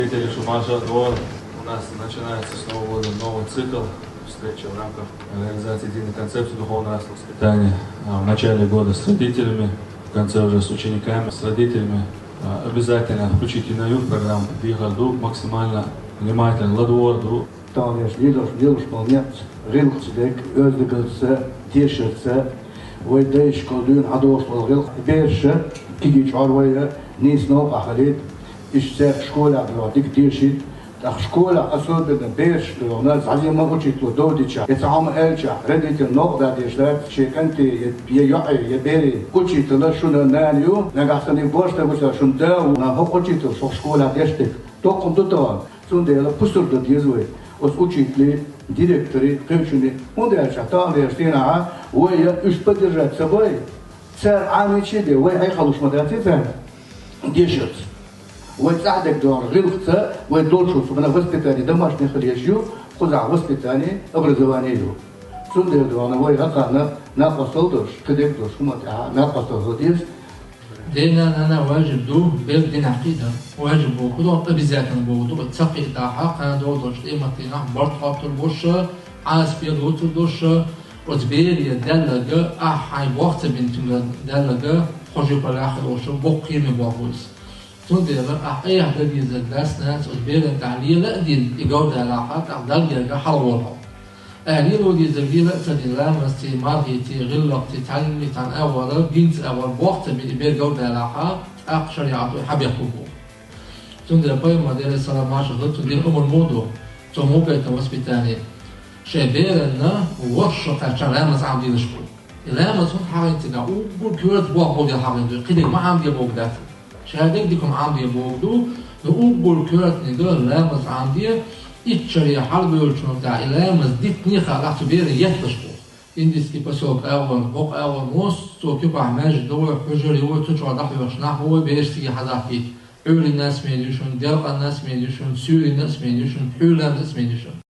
Видели, что Маша двор у нас начинается с Нового года новый цикл встречи в рамках реализации единой концепции духовного воспитания. В начале года с родителями, в конце уже с учениками, с родителями. Обязательно включительную программу Бигаду максимально внимательно, ладуорду. Talvez lidos moments rilxdek özlügülse, deşirse, ve değişkildüğün adoşlu rilx verse, kigiç arvaya, nisnok ahalit, işse şkola dik deşit, şkola asıldığı berşlüğüne zalima uçitlu dodiça, yetağım elça, redditin nokta deşler, şekenti ye beri, uçitlu şunu naniyo, negasını boşta boşta şunu davu, nahok uçitlu şok şkola deştik, tokum tutan, sundela pusturdu diyezui. Os учители, директоры, женщины, он дальше там верстина, وهي اشتبدرت سباي صار عامل شيء وهي خلص مدرسة ديشت وتساعدك دور غلطة ودور شو فأنا وسبتاني دماش نخليشيو خذ وسبتاني أبرزواني له سندر دوانا وهي هكذا ناقصودش كدكتور شو ما تاع ناقصوديس دينا أنا واجب دو بين عقيدة واجب وكذا أبيزاتنا بودو تسقي تاعها كان دو دوش إما تينا برد خاطر بوش عاس بيد وتر دوش وتبيري دلجة أحي وقت بنتم دلجة خرج بالآخر وش بقي من بقوس تندر أي هذا يزد درس ناس وتبيري تعليل لا دين إجابة على حق دلجة حلوة أهلي ودي زبيلة تدللا مستي ماري تي غلق تتعلم تان أول بنت أول وقت بيبير جودة لها أقشر يعطي حب يخوفه. تندر باي مدير السلام عشر تندر الموضوع تموقع توسبتاني شبيرنا وش تشان لامس عم ينشكل. لامس هون حاجة تنا وقول كورت بوق دي حاجة دي قدر ما عم يبوق ده. شهادك ديكم عم يبوق دو وقول كورت نقول لامس عم دي إتشري حرب يلشون تاع إلى مزديت نيخا على اعتبار يتلشوا إنديس كي بسوق أول بق أول موس تو كيبع ماجد دو حجر هو تجوا ضحي وشناح هو بيش تيجي حذافيت أول الناس ميديشون دلق الناس ميديشون سوري الناس ميديشون حول الناس ميديشون